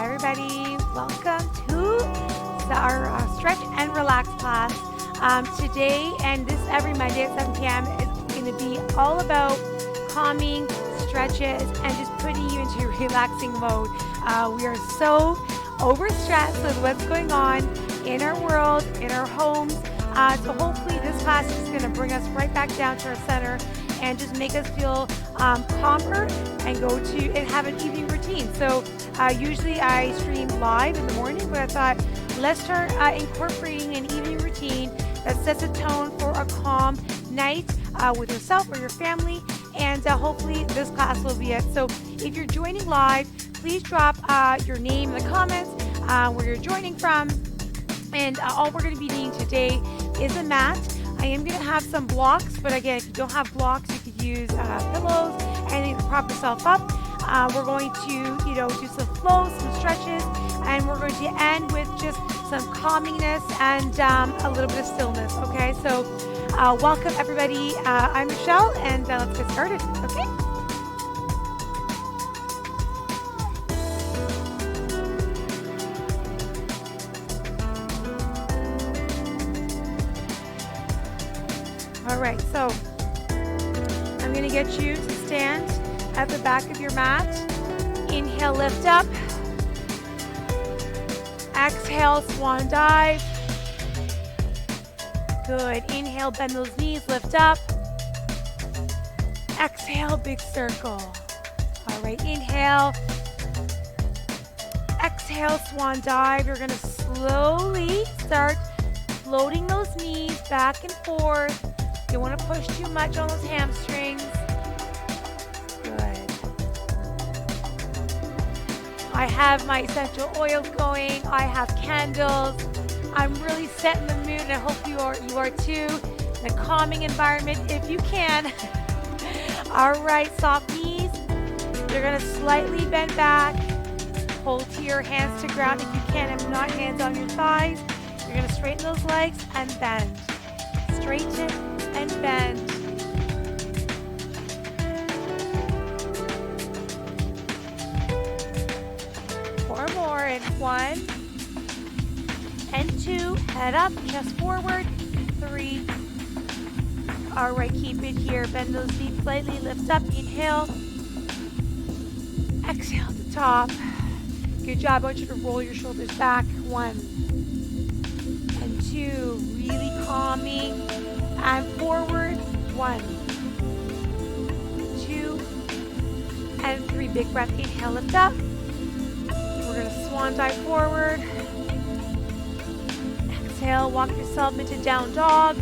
Hi everybody, welcome to our stretch and relax class. Today and this every Monday at 7 p.m. is going to be all about calming stretches and just putting you into relaxing mode. We are so overstressed with what's going on in our world, in our homes. So hopefully this class is going to bring us right back down to our center and just make us feel calmer and go to and have an evening routine. So usually I stream live in the morning, but I thought let's start incorporating an evening routine that sets a tone for a calm night with yourself or your family, and hopefully this class will be it. So if you're joining live, please drop your name in the comments, where you're joining from, and all we're going to be needing today is a mat. I am going to have some blocks, but again, if you don't have blocks, you could use pillows, anything to prop yourself up. We're going to, do some flows, some stretches, and we're going to end with just some calmingness and a little bit of stillness. Okay, so welcome everybody. I'm Michelle, and let's get started. Okay. All right, so I'm going to get you to stand at the back of your mat. Inhale, lift up. Exhale, swan dive. Good. Inhale, bend those knees, lift up. Exhale, big circle. All right, inhale. Exhale, swan dive. You're going to slowly start floating those knees back and forth. You don't want to push too much on those hamstrings. Good. I have my essential oils going. I have candles. I'm really setting the mood, and I hope you are too. In a calming environment if you can. All right, soft knees. You're going to slightly bend back. Hold to your hands to ground if you can. If not, hands on your thighs. You're going to straighten those legs and bend. Straighten and bend. Four more in 1 and 2. Head up, chest forward. 3. All right, keep it here. Bend those knees slightly. Lift up. Inhale. Exhale to top. Good job. I want you to roll your shoulders back. 1 and 2. Really calming. And forward. 1, 2, and 3. Big breath. Inhale, lift up. We're going to swan dive forward. Exhale, walk yourself into down dog.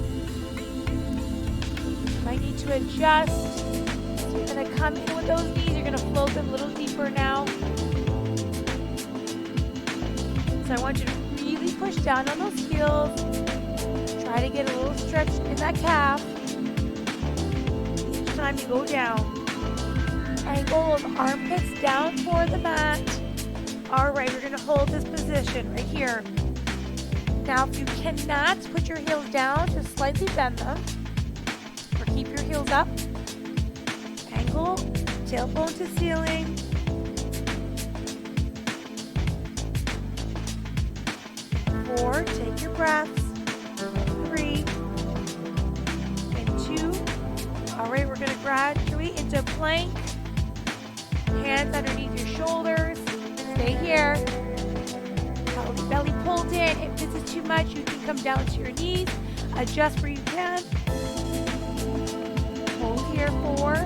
You might need to adjust. So you're going to come in with those knees. You're going to float them a little deeper now. So I want you to really push down on those heels. Try to get a little stretch in that calf. Each time you go down. Angle of armpits down toward the mat. All right, we're going to hold this position right here. Now, if you cannot put your heels down, just slightly bend them. Or keep your heels up. Angle, tailbone to ceiling. 4, take your breaths. 3 and 2. All right, we're going to graduate into plank. Hands underneath your shoulders. Stay here. Belly pulled in. If this is too much, you can come down to your knees. Adjust where you can. Hold here. 4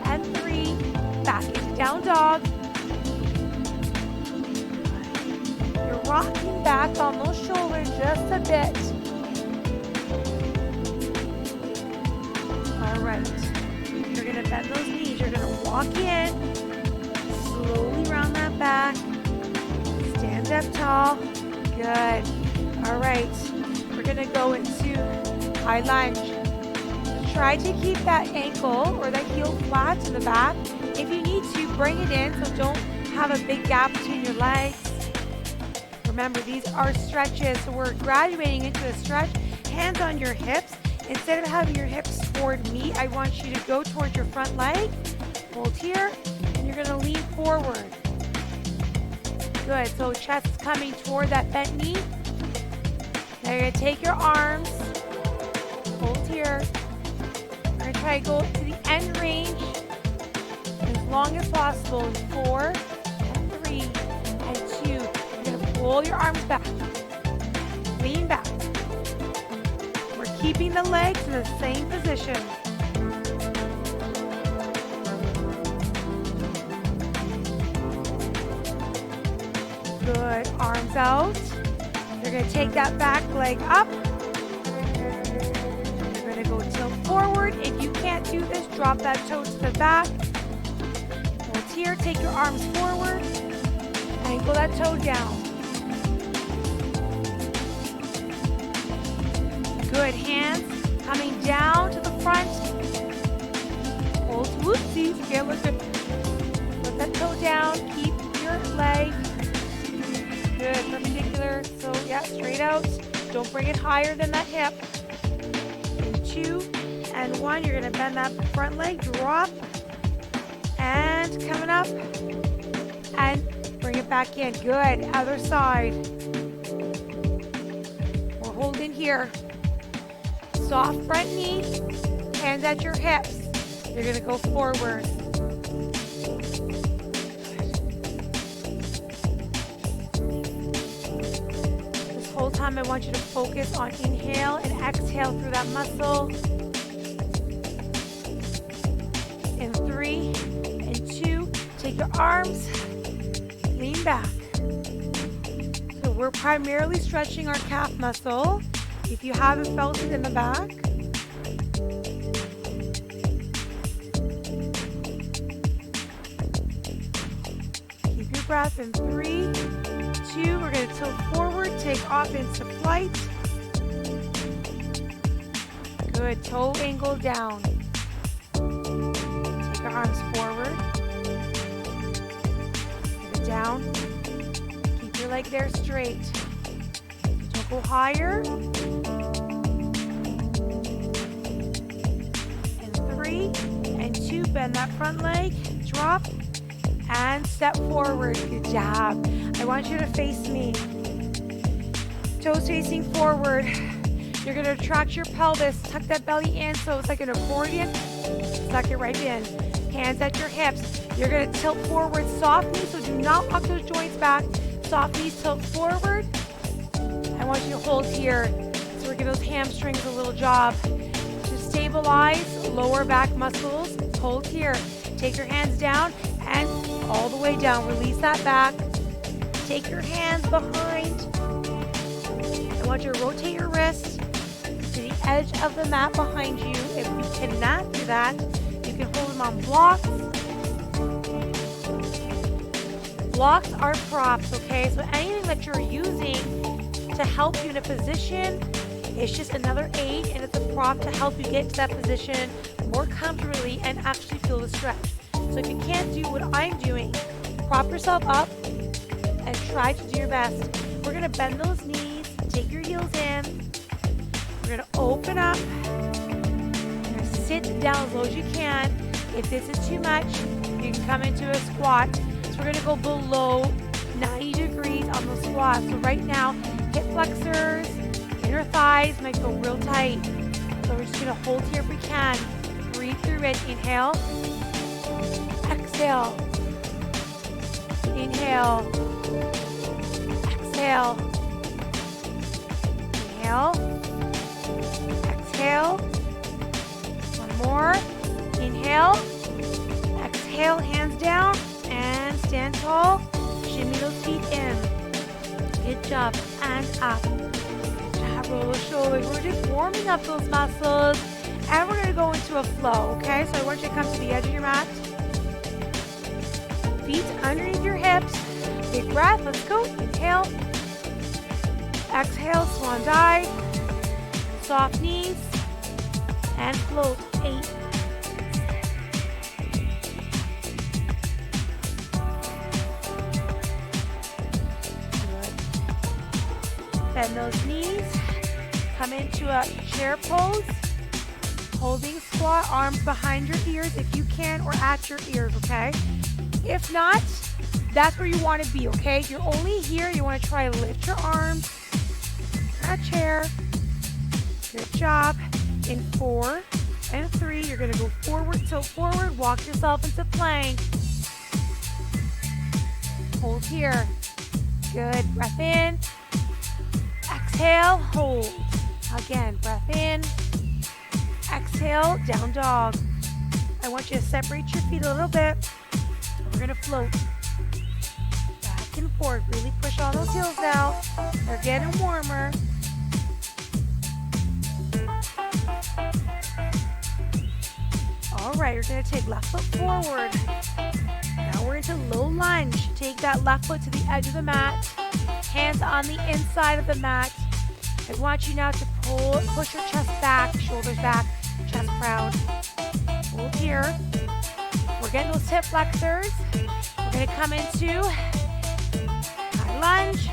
and 3. Back into down dog. You're rocking back on those shoulders just a bit. All right. You're going to bend those knees. You're going to walk in. Slowly round that back. Stand up tall. Good. All right. We're going to go into high lunge. Try to keep that ankle or that heel flat in the back. If you need to, bring it in, so don't have a big gap between your legs. Remember, these are stretches, so we're graduating into a stretch. Hands on your hips. Instead of having your hips toward me, I want you to go towards your front leg. Hold here, and you're going to lean forward. Good. So chest is coming toward that bent knee. Now you're going to take your arms, hold here. We're going to try to go to the end range as long as possible. 4, and 3, and 2. You're going to pull your arms back. Lean back. We're keeping the legs in the same position. Good. Arms out. You're going to take that back leg up. You're going to go tilt forward. If you can't do this, drop that toe to the back. Hold here. Take your arms forward. Angle that toe down. Good. Hands coming down to the front. Hold. Whoopsies. Get with it. Put that toe down. Keep your leg good, perpendicular. So yeah, straight out. Don't bring it higher than that hip. In 2 and 1, you're gonna bend that front leg, drop, and coming up, and bring it back in. Good. Other side. We're holding here. Soft front knee, hands at your hips. You're gonna go forward. Whole time I want you to focus on inhale and exhale through that muscle. In 3 and 2, take your arms, lean back. So we're primarily stretching our calf muscle. If you haven't felt it in the back. Keep your breath in 3, 2, we're going to tilt forward, take off into flight. Good, toe angle down. Take your arms forward. Take it down. Keep your leg there straight. Don't go higher. And 3 and 2, bend that front leg, drop, and step forward. Good job. I want you to face me. Toes facing forward. You're going to retract your pelvis. Tuck that belly in so it's like an accordion. Suck it right in. Hands at your hips. You're going to tilt forward. Soft knees, so do not walk those joints back. Soft knees tilt forward. I want you to hold here. So we're giving those hamstrings a little job. To stabilize lower back muscles, hold here. Take your hands down and all the way down. Release that back. Take your hands behind. I want you to rotate your wrists to the edge of the mat behind you. If you cannot do that, you can hold them on blocks. Blocks are props, okay? So anything that you're using to help you in a position, it's just another aid, and it's a prop to help you get to that position more comfortably and actually feel the stretch. So if you can't do what I'm doing, prop yourself up and try to do your best. We're going to bend those knees, take your heels in. We're going to open up. You're going to sit down as low as you can. If this is too much, you can come into a squat. So we're going to go below 90 degrees on the squat. So right now, hip flexors, inner thighs might go real tight. So we're just going to hold here if we can. Breathe through it. Inhale. Exhale. Inhale. Exhale. Inhale. Exhale. One more. Inhale. Exhale. Hands down. And stand tall. Shimmy those feet in. Good job. And up. Good job. Roll the shoulders. We're just warming up those muscles. And we're going to go into a flow, okay? So I want you to come to the edge of your mat. Feet underneath your hips. Big breath. Let's go. Inhale. Exhale. Swan dive. Soft knees. And float. 8. Bend those knees. Come into a chair pose. Holding squat, arms behind your ears if you can, or at your ears, okay? If not, That's where you want to be, okay? If you're only here, you want to try to lift your arms, that chair. Good job. In 4 and 3, you're going to go forward, tilt forward, walk yourself into plank. Hold here. Good. Breath in. Exhale, hold. Again, breath in. Exhale, down dog. I want you to separate your feet a little bit. We're going to float. Back and forth. Really push all those heels down. They're getting warmer. All right, you're going to take left foot forward. Now we're into low lunge. Take that left foot to the edge of the mat. Hands on the inside of the mat. I want you now to push your chest back, shoulders back, chest proud. Hold here. We're getting those hip flexors. We're going to come into high lunge.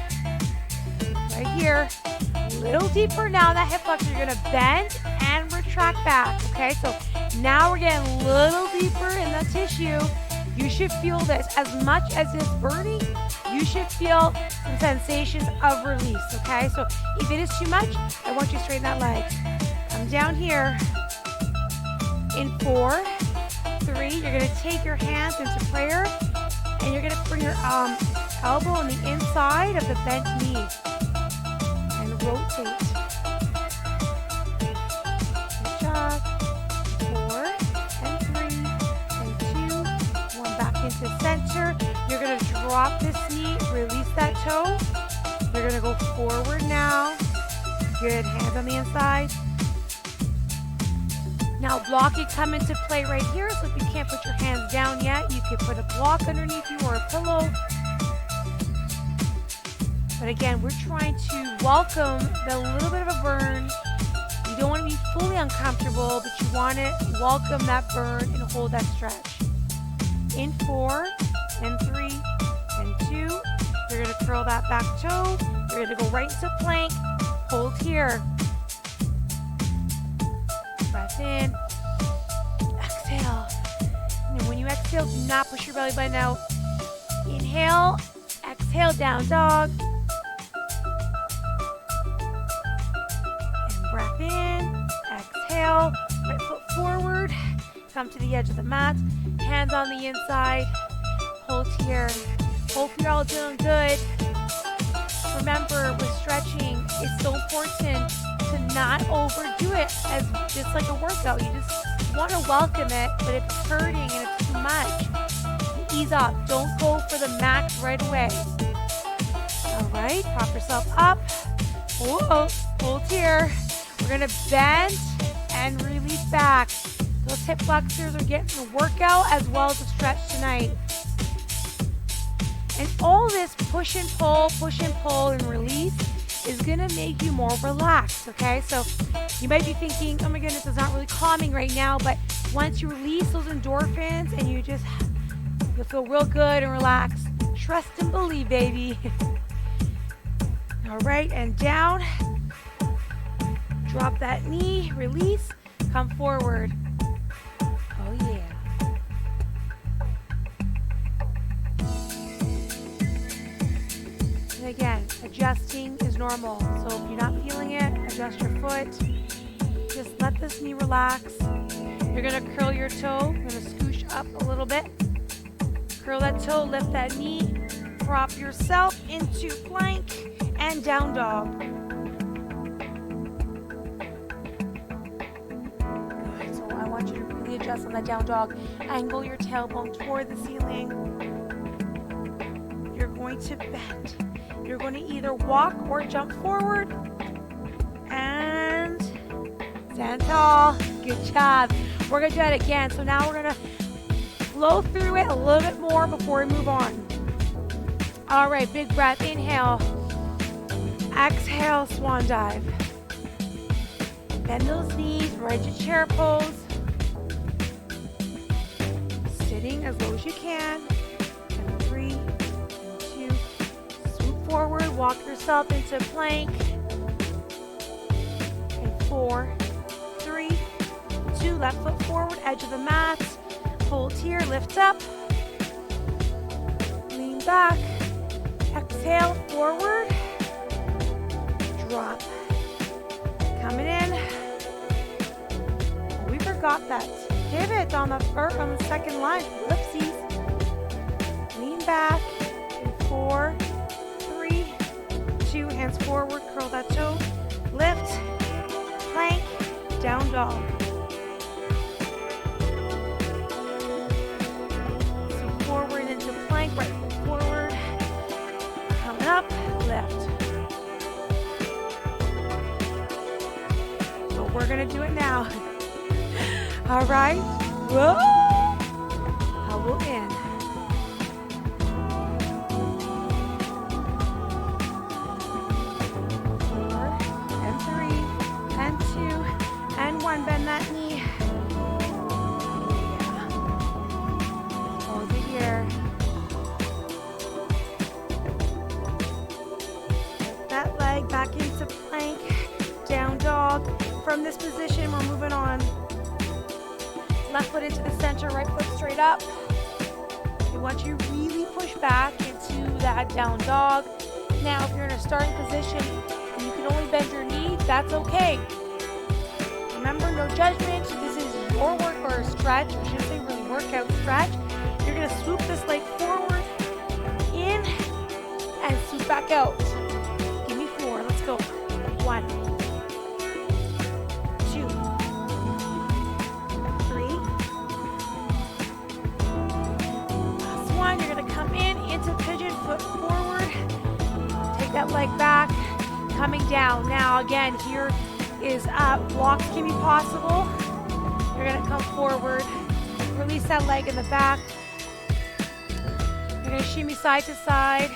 Right here. A little deeper now, that hip flexor. You're going to bend and retract back. Okay, so now we're getting a little deeper in the tissue. You should feel this. As much as it's burning, you should feel some sensations of release, okay? So if it is too much, I want you to straighten that leg. Come down here. In 4, 3, you're going to take your hands into prayer, and you're going to bring your elbow on the inside of the bent knee and rotate. Good job. 4 and 3 and 2. One back into center. You're going to drop this knee, release that toe. You're going to go forward now. Good. Hands on the inside. Now blocking come into play right here. So if you can't put your hands down yet, you can put a block underneath you or a pillow. But again, we're trying to welcome the little bit of a burn. You don't want to be fully uncomfortable, but you want to welcome that burn and hold that stretch. In 4 and 3 and 2, you're going to curl that back toe. You're going to go right into plank. Hold here. Breath in. Exhale. And then when you exhale, do not push your belly button out. Inhale. Exhale, down dog. And breath in. Exhale. Right foot forward. Come to the edge of the mat. Hands on the inside. Hold here. Hope you're all doing good. Remember, with stretching, it's so important to not overdo it as just like a workout. You just want to welcome it, but if it's hurting and it's too much, ease up. Don't go for the max right away. All right, prop yourself up. Whoa, hold here. We're going to bend and release back. Those hip flexors are getting the workout as well as the stretch tonight. And all this push and pull and release is going to make you more relaxed, okay? So you might be thinking, oh my goodness, it's not really calming right now, but once you release those endorphins and you'll feel real good and relaxed. Trust and believe, baby. All right, and down. Drop that knee, release, come forward. Oh yeah. And again, adjusting is normal. So if you're not feeling it, adjust your foot. Just let this knee relax. You're gonna curl your toe. You're gonna scooch up a little bit. Curl that toe, lift that knee. Prop yourself into plank and down dog. Good. So I want you to really adjust on that down dog. Angle your tailbone toward the ceiling. You're going to bend. You're going to either walk or jump forward. And stand tall. Good job. We're going to do that again. So now we're going to flow through it a little bit more before we move on. All right, big breath. Inhale. Exhale, swan dive. Bend those knees, right to chair pose. Sitting as low as you can. And 3, 2, swoop forward, walk yourself into plank. And 4, 3, 2, left foot forward, edge of the mat. Hold here, lift up. Lean back. Exhale, forward. Drop. Coming in. We forgot that pivot on the second line. Whoopsies. Lean back in 4, 3, 2. Hands forward. Curl that toe. Lift. Plank. Down dog. So forward into plank. Right foot forward. Coming up. Lift. So we're going to do it now. All right. Whoa. Hobble in. 4 and 3 and 2 and 1. Bend that knee. Yeah. Hold it here. Lift that leg back into plank. Down dog. From this position, we're moving on. Left foot into the center, right foot straight up. And once you really push back into that down dog. Now, if you're in a starting position and you can only bend your knee, that's okay. Remember, no judgment. This is your work or a stretch. I shouldn't say really workout stretch. You're going to swoop this leg forward, in, and swoop back out. Give me 4. Let's go. 1. 2. 3. Last one. You're going to come into pigeon, foot forward. Take that leg back, coming down. Now again, here is blocks can be possible. You're going to come forward, release that leg in the back. You're going to shimmy side to side.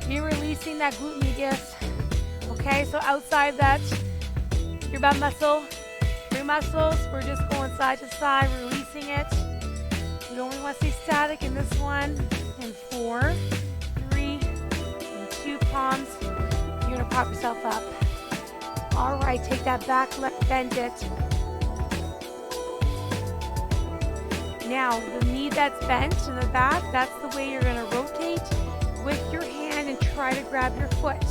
You're releasing that glute medius. Okay, so outside that, your butt muscle, 3 muscles, we're just going side to side, releasing it. You only want to stay static in this one. And 4, 3, and 2 palms. You're going to prop yourself up. All right, take that back leg, bend it. Now, the knee that's bent in the back, that's the way you're going to rotate with your hand and try to grab your foot.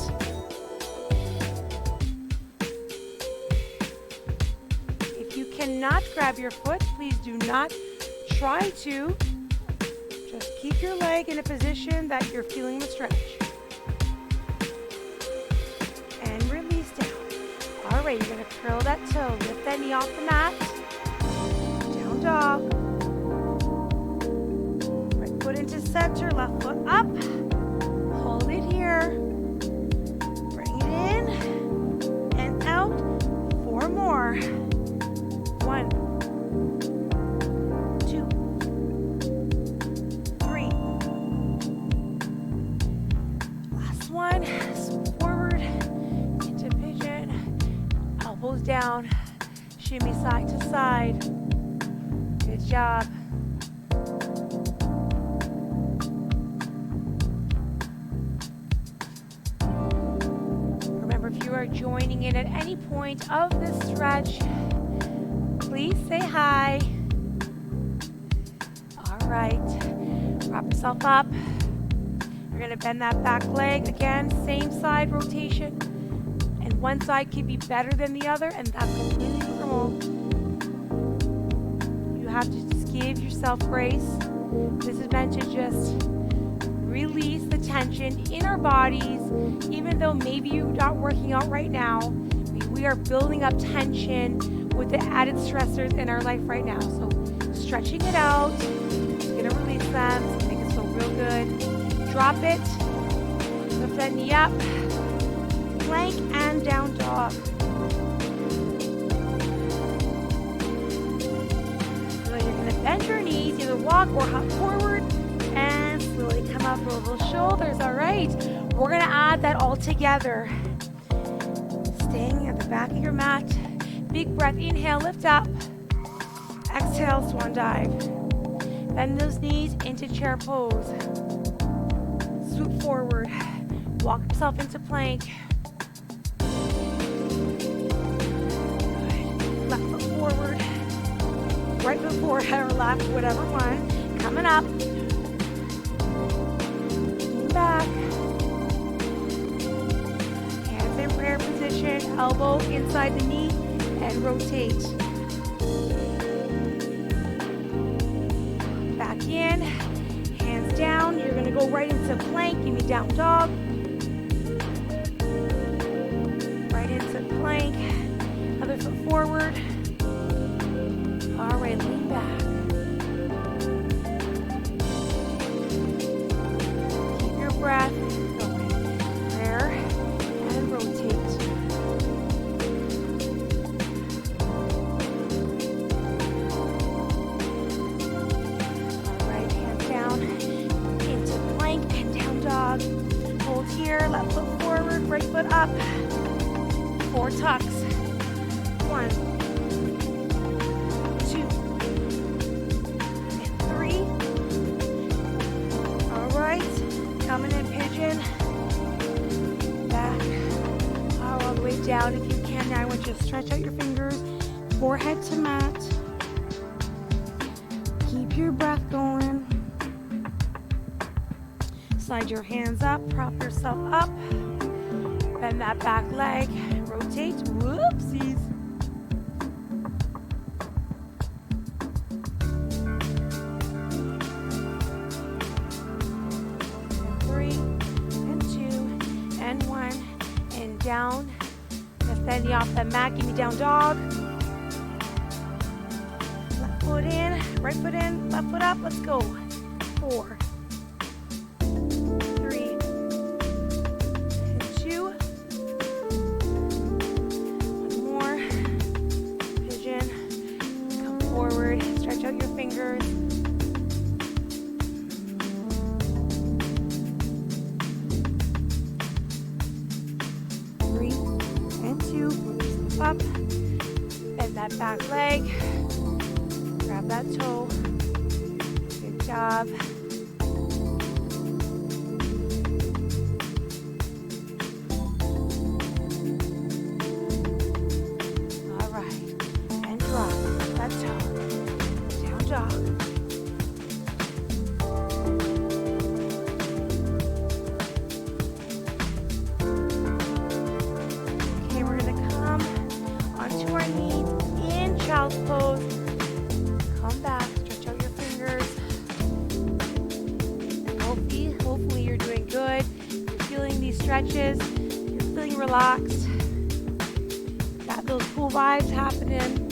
If you cannot grab your foot, please do not try to. Just keep your leg in a position that you're feeling the stretch. And release down. All right, you're going to curl that toe. Lift that knee off the mat. Down dog. Right foot into center, left foot up. Hold it here. Bring it in and out. 4 more. 1. 2. 3. Last one. Swoop forward into pigeon. Elbows down. Shimmy side to side. Good job. Remember, if you are joining in at any point of this stretch, please say hi. All right. Prop yourself up. You're going to bend that back leg. Again, same side rotation. And one side could be better than the other, and that's completely normal. You have to just give yourself grace. This is meant to just release the tension in our bodies. Even though maybe you're not working out right now, we are building up tension with the added stressors in our life right now. So stretching it out, it's going to release them, so make it feel real good. Drop it, lift that knee up, plank and down dog. So you're going to bend your knees, either walk or hop forward, and slowly come up over shoulders. All right, we're going to add that all together. Staying at the back of your mat. Big breath, inhale, lift up. Exhale, swan dive. Bend those knees into chair pose. Swoop forward. Walk yourself into plank. Good. Left foot forward. Right foot forward or left, whatever one. Coming up. back. Hands in prayer position, elbow inside the knee, and rotate. Back in, hands down. You're gonna go right into plank. Give me down dog. Right into plank. Other foot forward. All right, lean back. Keep your breath going. Prayer and rotate. All right, hands down into plank and down dog. Hold here, left foot forward, right foot up. 4 tucks. 1, 2, and 3. All right, coming in pigeon. Back, all the way down if you can. Now I want you to stretch out your fingers, forehead to mat. Keep your breath going. Slide your hands up, prop yourself up. Bend that back leg, rotate. Whoopsies. 3 and 2 and 1 and down. Just bend you off the mat. Give me down dog. Left foot in, right foot in, left foot up. Let's go. 4, 3, and 2. One more. Pigeon. Come forward. Stretch out your fingers. 3 and 2. Move up. Bend that back leg. Grab that toe. Good job. All right. And drop that toe. Down dog. Okay, we're going to come onto our knees in child's pose. Come back, stretch out your fingers. And hopefully you're doing good. You're feeling these stretches. You're feeling relaxed. Got those cool vibes happening.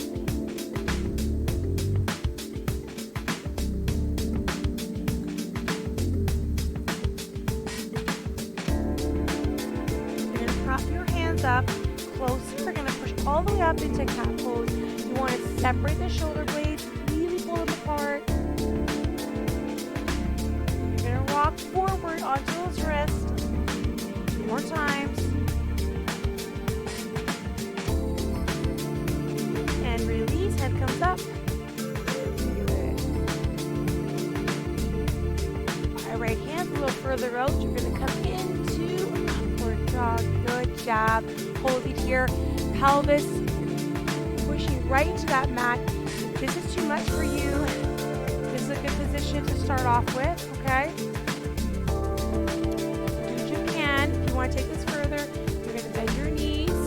You're going to prop your hands up closer. We're going to push all the way up into cat pose. You want to separate the shoulder blades. Really pull them apart. You're going to rock forward onto those wrists. 4 times. And release. Head comes up. Good. All right, hands a little further out. You're going to come into upward dog. Good job. Hold it here. Pelvis pushing right into that mat. If this is too much for you, this is a good position to start off with, okay? Do what you can. If you want to take this further, you're going to bend your knees.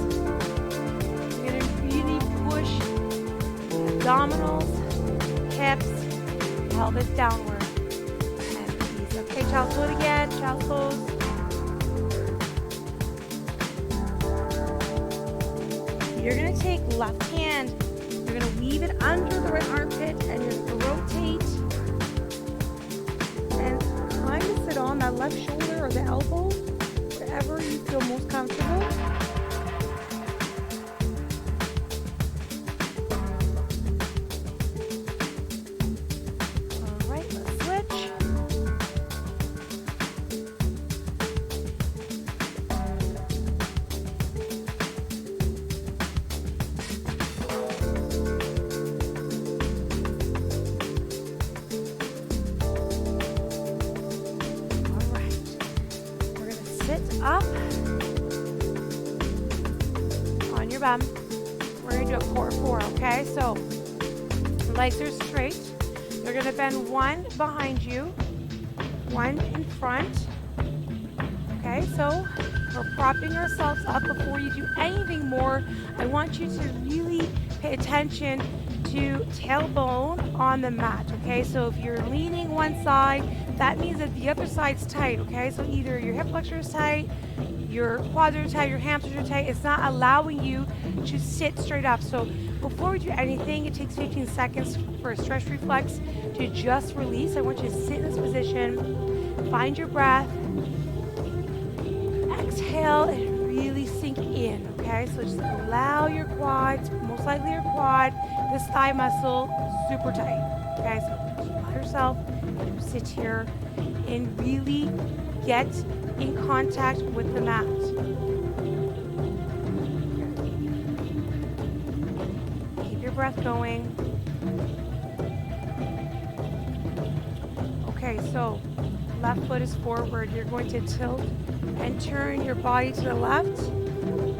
You're going to really push abdominals, hips, pelvis downward. And release. Okay, child's pose again. Child's pose. You're going to take left hand, you're going to weave it under the right armpit, and you're going to rotate and kind of sit on that left shoulder or the elbow, wherever you feel most comfortable. All right, let's switch. Up on your bum. We're going to do a core 4, okay? So legs are straight. You're going to bend one behind you, one in front, Okay, so we're propping ourselves up. Before you do anything more, I want you to really pay attention to tailbone on the mat. Okay, so if you're leaning one side, that means that the other side's tight. Okay, so either your hip flexor is tight, your quads are tight, your hamstrings are tight. It's not allowing you to sit straight up. So before we do anything, it takes 15 seconds for a stretch reflex to just release. I want you to sit in this position, find your breath, exhale, and really sink in. Okay, so just allow your quads, most likely your quad, this thigh muscle, super tight. Okay, so just allow yourself to sit here and really get in contact with the mat. Keep your breath going. Okay, so left foot is forward. You're going to tilt and turn your body to the left.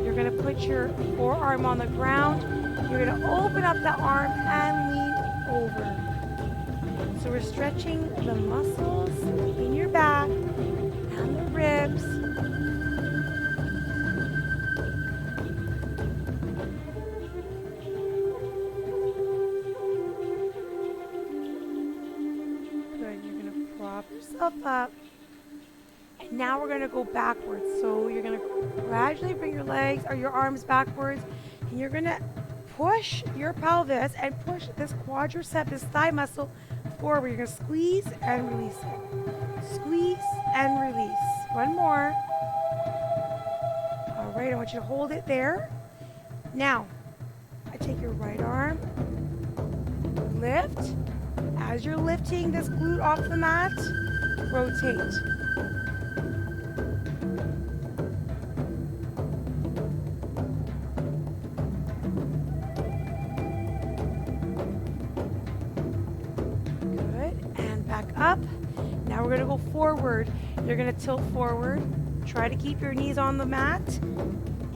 You're going to put your forearm on the ground. You're going to open up the arm and lean over. So we're stretching the muscles in your back and the ribs. Good. You're going to prop yourself up. And now we're going to go backwards. So you're going to gradually bring your legs or your arms backwards. And you're going to push your pelvis and push this quadricep, this thigh muscle forward. You're going to squeeze and release it. Squeeze and release. One more. All right, I want you to hold it there. Now, I take your right arm, lift. As you're lifting this glute off the mat, rotate. Good, and back up. Now we're going to go forward. You're going to tilt forward. Try to keep your knees on the mat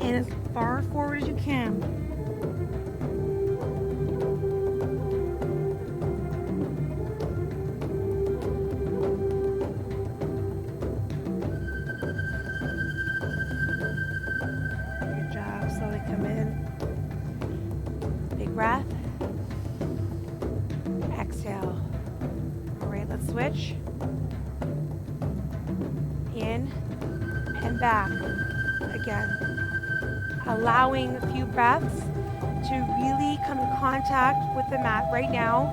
and as far forward as you can. Good job. Slowly come in. Big breath. Exhale. All right, let's switch. In and back again, allowing a few breaths to really come in contact with the mat. Right now,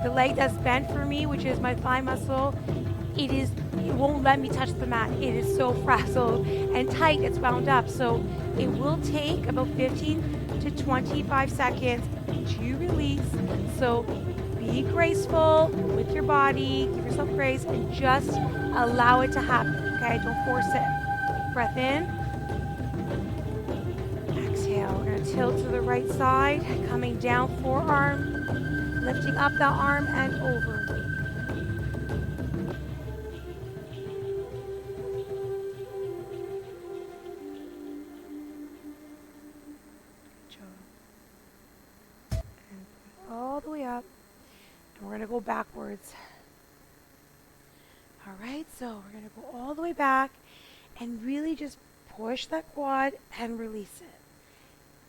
the leg that's bent for me, which is my thigh muscle, it won't let me touch the mat. It is so frazzled and tight, it's wound up. So it will take about 15 to 25 seconds to release. So be graceful with your body, give yourself grace, and just allow it to happen. Okay, don't force it. Breath in. Exhale. We're going to tilt to the right side, coming down forearm, lifting up that arm and over. Good job. And all the way up. And we're going to go backwards. All right, so we're going to go all the way back and really just push that quad and release it.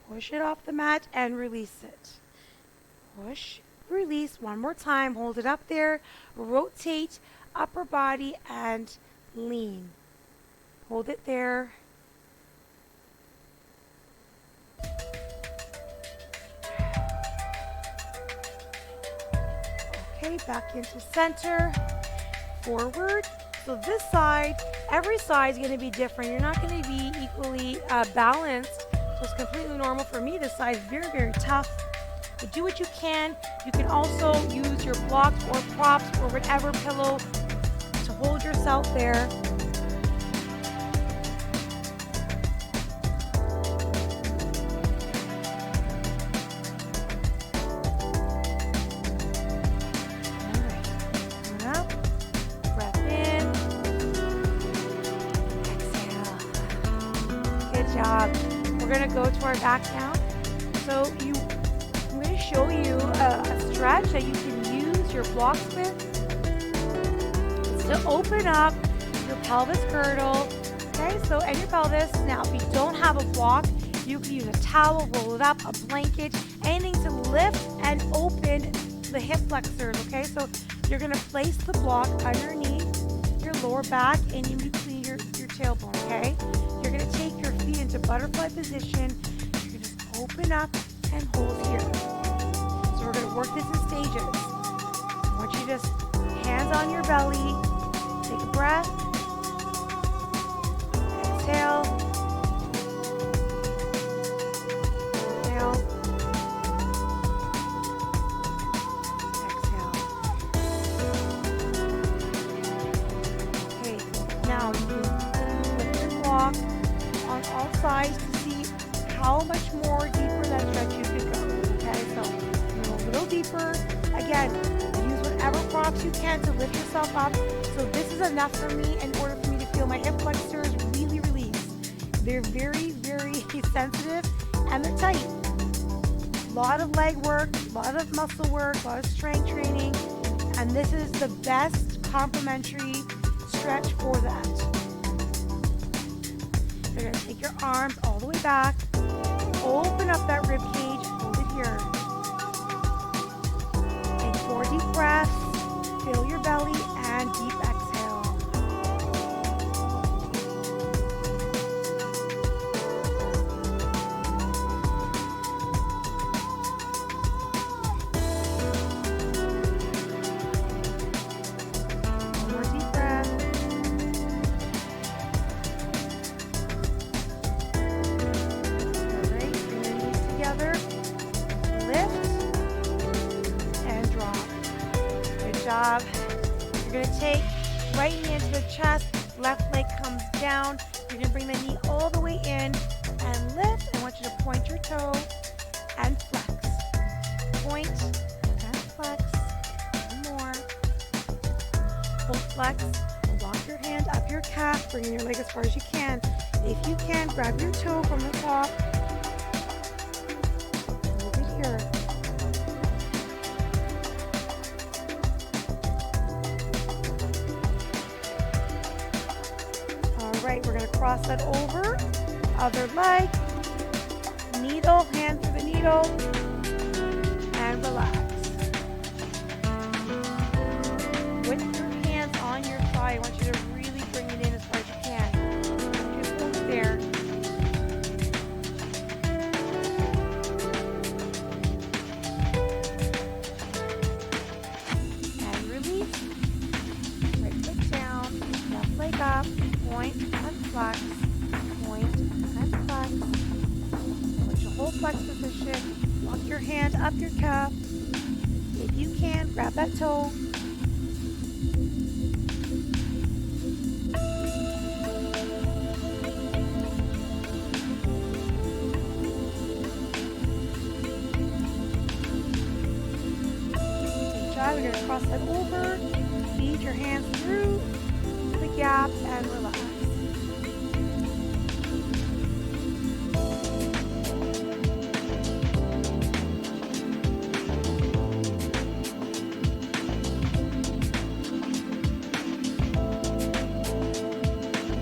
Push it off the mat and release it. Push, release, one more time. Hold it up there. Rotate upper body and lean. Hold it there. Okay, back into center. Forward. So this side, every side is going to be different. You're not going to be equally balanced. So it's completely normal. For me, this side is very, very tough. But do what you can. You can also use your blocks or props or whatever pillow to hold yourself there. We're going to go to our back now. So I'm going to show you a stretch that you can use your blocks with to open up your pelvis girdle Okay, so and your pelvis. Now, if you don't have a block, you can use a towel, roll it up, a blanket, anything to lift and open the hip flexors. Okay, so you're gonna place the block underneath your lower back and in between your tailbone. Okay, you're gonna take your feet into butterfly position. You're gonna just open up and hold here. So we're gonna work this in stages. I want you to just hands on your belly. Take a breath. Exhale. Inhale. Exhale. Okay, now you can lift your block on all sides to see how much more deeper that stretch you could go. Okay, so go a little deeper. Again, use whatever props you can to lift yourself up. So this is enough for me in order for me to feel my hip flexors really release. They're very, very sensitive and they're tight. A lot of leg work, a lot of muscle work, a lot of strength training, and this is the best complementary stretch for that. You're going to take your arms all the way back, open up that rib cage, hold it here. Take 4 deep breaths, fill your belly, and deep exhale. One more deep breath. All right, bring your knees together, lift, and drop. Good job. You're going to take right knee into the chest, left leg comes down. You're going to bring the knee all the way in and lift. I want you to point your toe and flex. Point and flex. One more. Hold flex. Lock your hand up your calf, bringing your leg as far as you can. If you can, grab your toe from the top. Hold it here. Right, we're going to cross that over, other leg, needle, hand through the needle, and relax. With your hands on your thigh, I want you to really bring it in as far as you can. Just hold it there. And release. Right foot down, left leg up. Point and flex, point and flex. Put your whole flex position. Walk your hand up your calf. If you can, grab that toe. Good job. We're going to cross that over. Feed your hands through the gap and relax.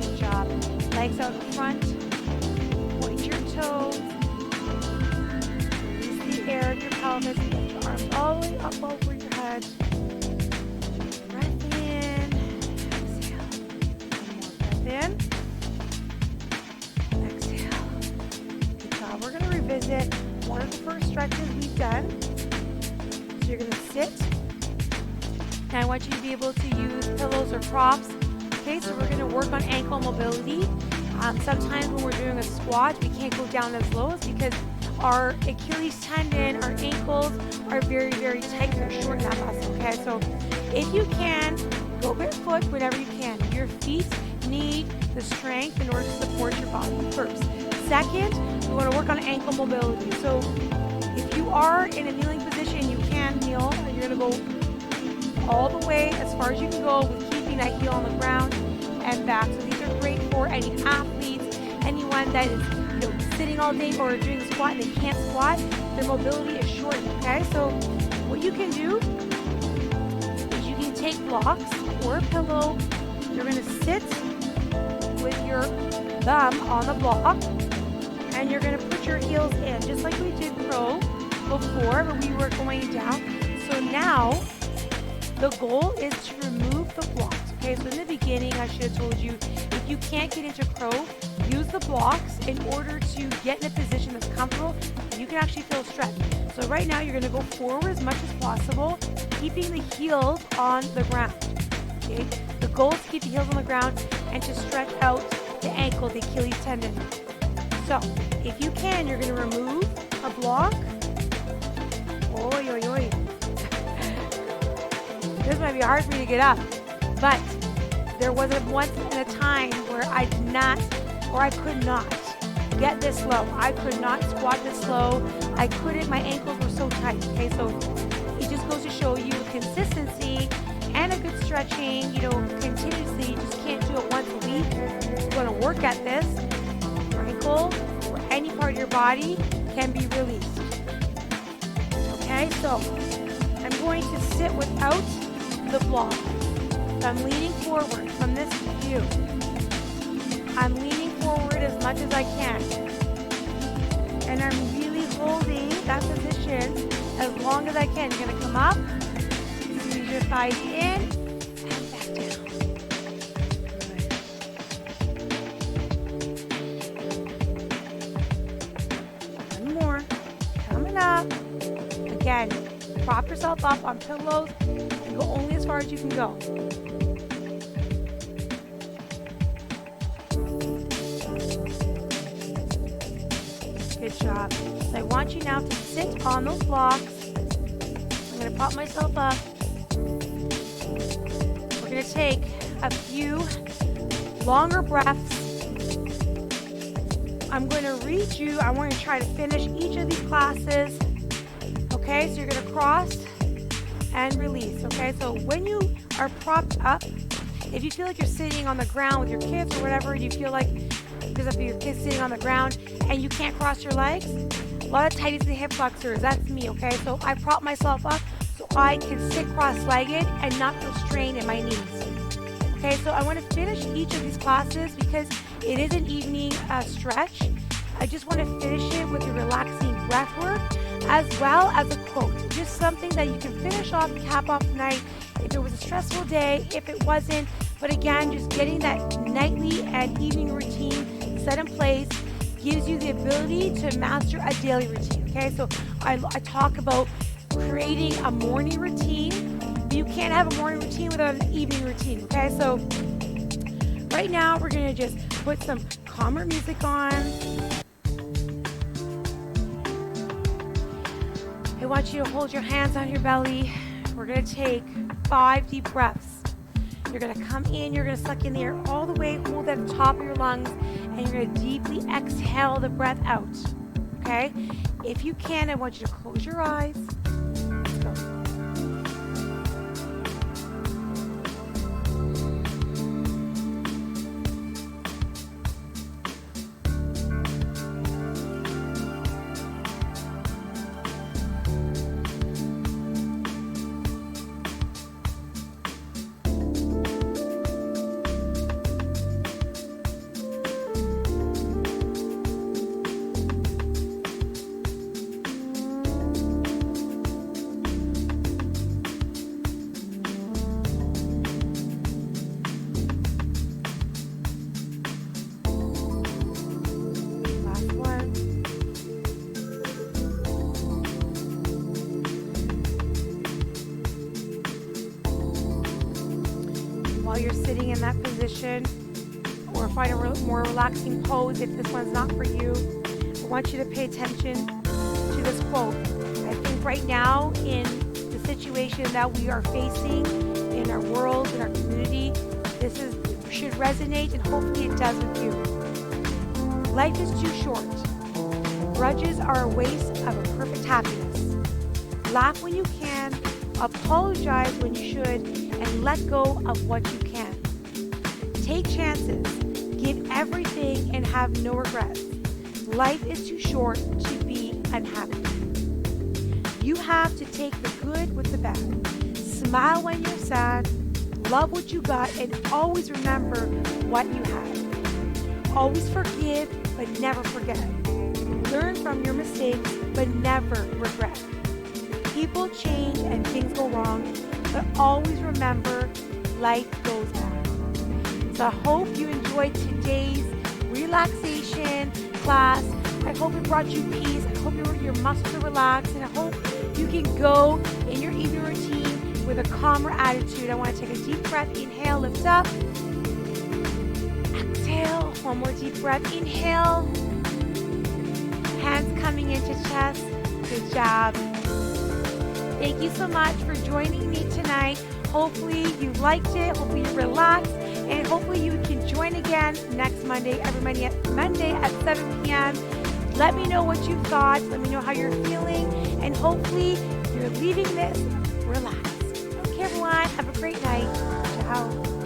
Good job. Legs out in front. Point your toes. Release the air in your pelvis. Lift your arms all the way up over your head. Breath in. In, exhale. Good job. We're going to revisit one of the first stretches we've done. So you're going to sit. And I want you to be able to use pillows or props. Okay, so we're going to work on ankle mobility. Sometimes when we're doing a squat, we can't go down as low because our Achilles tendon, our ankles are very, very tight. They're short in that muscle. Okay, so if you can, go barefoot whenever you can. Your feet need the strength in order to support your body first. Second, we want to work on ankle mobility. So if you are in a kneeling position, you can kneel. And you're going to go all the way as far as you can go with keeping that heel on the ground and back. So these are great for any athletes, anyone that is sitting all day or doing a squat and they can't squat. Their mobility is shortened. Okay, so what you can do is you can take blocks or a pillow. You're going to sit with your thumb on the block, and you're going to put your heels in, just like we did crow before, but we were going down. So now the goal is to remove the blocks. Okay, so in the beginning, I should have told you, if you can't get into crow, use the blocks in order to get in a position that's comfortable. You can actually feel stretch. So right now, you're going to go forward as much as possible, keeping the heels on the ground. Okay, the goal is to keep the heels on the ground and to stretch out the ankle, the Achilles tendon. So if you can, you're going to remove a block. Oi, oi, oi. This might be hard for me to get up, but there was once in a time where I did not, or I could not get this low. I could not squat this low. I couldn't, my ankles were so tight. Okay, so it just goes to show you consistency and a good stretching, continuously. You just can't do it once a week. You're going to work at this. Your ankle or any part of your body can be released. Okay, so I'm going to sit without the block. So I'm leaning forward from this view. I'm leaning forward as much as I can. And I'm really holding that position as long as I can. You're going to come up, squeeze your thighs in, and back down. Good. One more. Coming up. Again, prop yourself up on pillows and go only as far as you can go. Good job. So I want you now to sit on those blocks. I'm going to prop myself up. We're going to take a few longer breaths. I'm going to read you. I want you to try to finish each of these classes. Okay, so you're going to cross and release. Okay, so when you are propped up, if you feel like you're sitting on the ground with your kids or whatever, you feel like, because if your kids sitting on the ground and you can't cross your legs, a lot of tighties and hip flexors, that's me. Okay, so I prop myself up so I can sit cross-legged and not feel strain in my knees. Okay, so I want to finish each of these classes because it is an evening stretch. I just want to finish it with a relaxing breath work as well as a quote. Just something that you can finish off, cap off tonight if it was a stressful day, if it wasn't. But again, just getting that nightly and evening routine set in place gives you the ability to master a daily routine. Okay, so I talk about creating a morning routine, but you can't have a morning routine without an evening routine. Okay, so right now we're going to just put some calmer music on. I want you to hold your hands on your belly. We're going to take 5 deep breaths. You're going to come in, you're going to suck in the air all the way, hold that at the top of your lungs, and you're going to deeply exhale the breath out. Okay? If you can, I want you to close your eyes. Let's go. While you're sitting in that position, or find a more relaxing pose if this one's not for you, I want you to pay attention to this quote. I think right now in the situation that we are facing in our world, in our community, this should resonate, and hopefully it does with you. Life is too short. Grudges are a waste of a perfect happiness. Laugh when you can, apologize when you should, and let go of what you can. Take chances, give everything, and have no regrets. Life is too short to be unhappy. You have to take the good with the bad. Smile when you're sad, love what you got, and always remember what you have. Always forgive, but never forget. Learn from your mistakes, but never regret. People change and things go wrong, but always remember, life goes on. So I hope you enjoyed today's relaxation class. I hope it brought you peace. I hope your muscles are relaxed, and I hope you can go in your evening routine with a calmer attitude. I want to take a deep breath. Inhale, lift up. Exhale. One more deep breath. Inhale. Hands coming into chest. Good job. Thank you so much for joining me tonight. Hopefully you liked it. Hopefully you relaxed. And hopefully you can join again next Monday, every Monday at 7 p.m. Let me know what you thought. Let me know how you're feeling. And hopefully you're leaving this relaxed. Okay, everyone. Have a great night. Ciao.